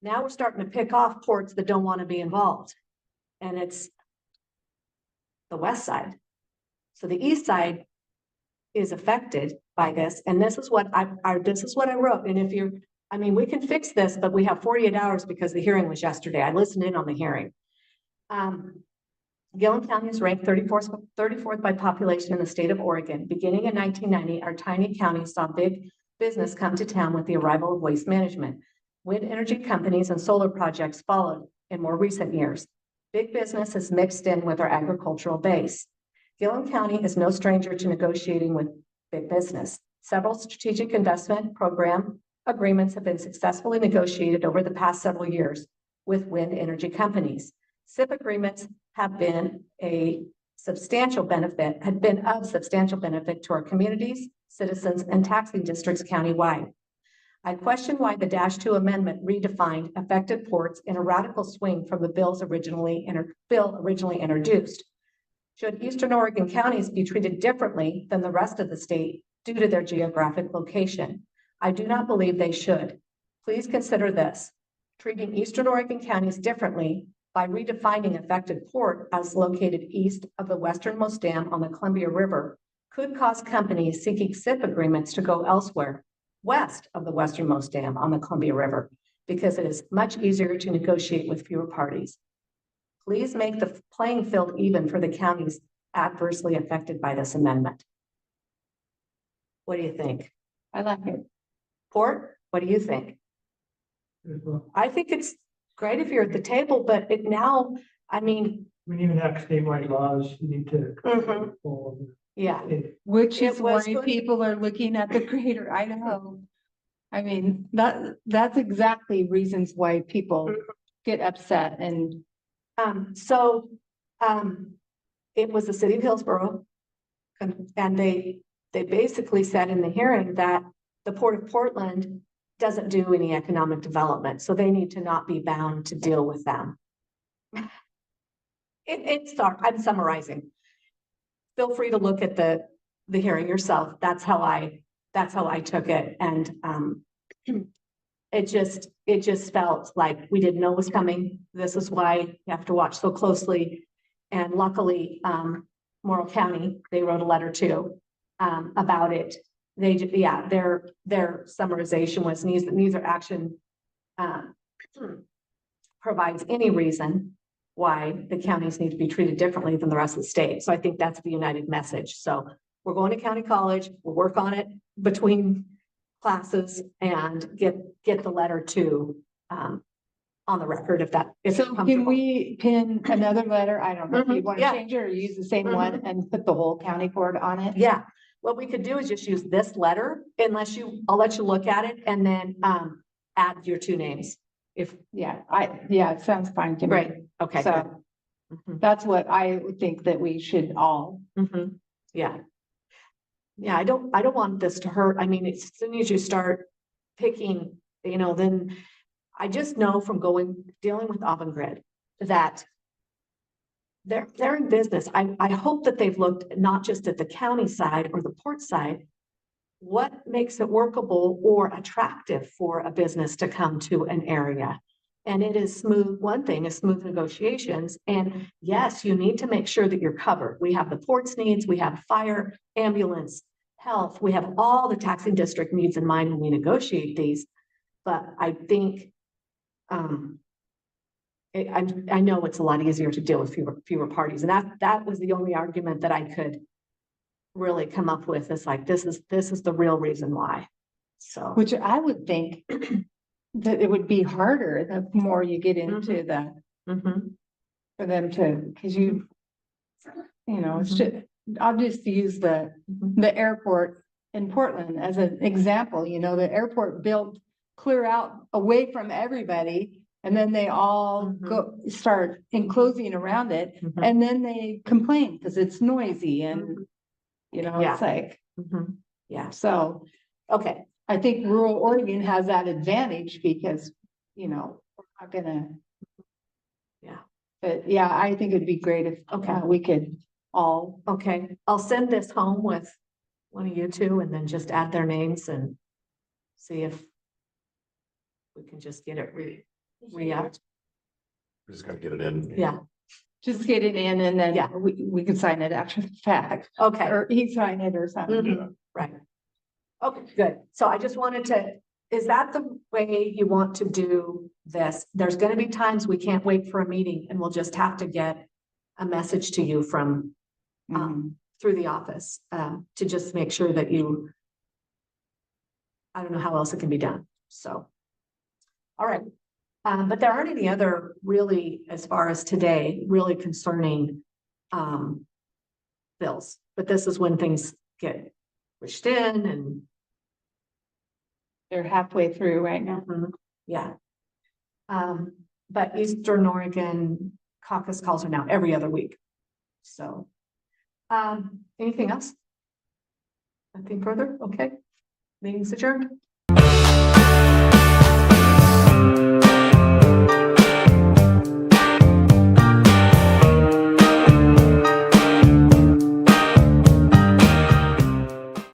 Now we're starting to pick off ports that don't want to be involved. And it's the west side. So the east side is affected by this. And this is what I wrote. And if you're, I mean, we can fix this, but we have 48 hours because the hearing was yesterday. I listened in on the hearing. Gil County is ranked 34th by population in the state of Oregon. Beginning in 1990, our tiny county saw big business come to town with the arrival of waste management. Wind energy companies and solar projects followed in more recent years. Big business is mixed in with our agricultural base. Gil County is no stranger to negotiating with big business. Several strategic investment program agreements have been successfully negotiated over the past several years with wind energy companies. SIP agreements have been of substantial benefit to our communities, citizens, and taxing districts countywide. I question why the -2 amendment redefined affected ports in a radical swing from the bill originally introduced. Should Eastern Oregon counties be treated differently than the rest of the state due to their geographic location? I do not believe they should. Please consider this: treating Eastern Oregon counties differently by redefining affected port as located east of the westernmost dam on the Columbia River could cause companies seeking SIP agreements to go elsewhere west of the westernmost dam on the Columbia River, because it is much easier to negotiate with fewer parties. Please make the playing field even for the counties adversely affected by this amendment. What do you think? I like it. Port, what do you think? I think it's great if you're at the table, but it now, I mean. We even have statewide laws, you need to. Yeah. Which It is was why good. people are looking at the greater Idaho. I mean, that's exactly reasons why people get upset and. It was the city of Hillsborough. And they basically said in the hearing that the Port of Portland doesn't do any economic development, so they need to not be bound to deal with them. I'm summarizing. Feel free to look at the hearing yourself. That's how I took it. And it just felt like we didn't know it was coming. This is why you have to watch so closely. And luckily, Morrow County, they wrote a letter too about it. Their summarization was neither action provides any reason why the counties need to be treated differently than the rest of the state. So I think that's the united message. So we're going to county college, we'll work on it between classes and get the letter to on the record if So can we pin another letter? I don't know if you want to Yeah. change it or use the same one and put the whole county board on it. Yeah, what we could do is just use this letter I'll let you look at it and then add your two names. It sounds fine to me. Right, okay. So that's what I would think that we should all. Yeah. Yeah, I don't want this to hurt. I mean, as soon as you start picking, then I just know from dealing with Avangrid that they're in business. I hope that they've looked not just at the county side or the port side, what makes it workable or attractive for a business to come to an area. And it is smooth. One thing is smooth negotiations. And yes, you need to make sure that you're covered. We have the port's needs, we have fire, ambulance, health, we have all the taxing district needs in mind when we negotiate these. But I think I know it's a lot easier to deal with fewer parties. And that was the only argument that I could really come up with. Is like, this is the real reason why. So, Which I would think that it would be harder the more you get into the, for them to, because it's just, I'll just use the airport in Portland as an example. The airport built clear out away from everybody. And then they all start enclosing around it, and then they complain because it's noisy and, it's like, so, okay. I think rural Oregon has that advantage because, we're not gonna. But I think it'd be great if we could all. Okay, I'll send this home with one of you two and then just add their names and see if we can just get it re-upped. We just gotta get it in. Yeah. Just get it in and then we can sign it after the fact. Okay. Or he sign it or something. Right. Okay, good. So I just wanted to, is that the way you want to do this? There's going to be times we can't wait for a meeting and we'll just have to get a message to you from through the office to just make sure that you I don't know how else it can be done, so. All right, but there aren't any other really, as far as today, really concerning bills, but this is when things get pushed in and. They're halfway through right now. Yeah. But Eastern Oregon caucus calls are now every other week. So, anything else? Nothing further? Okay. Meeting's adjourned.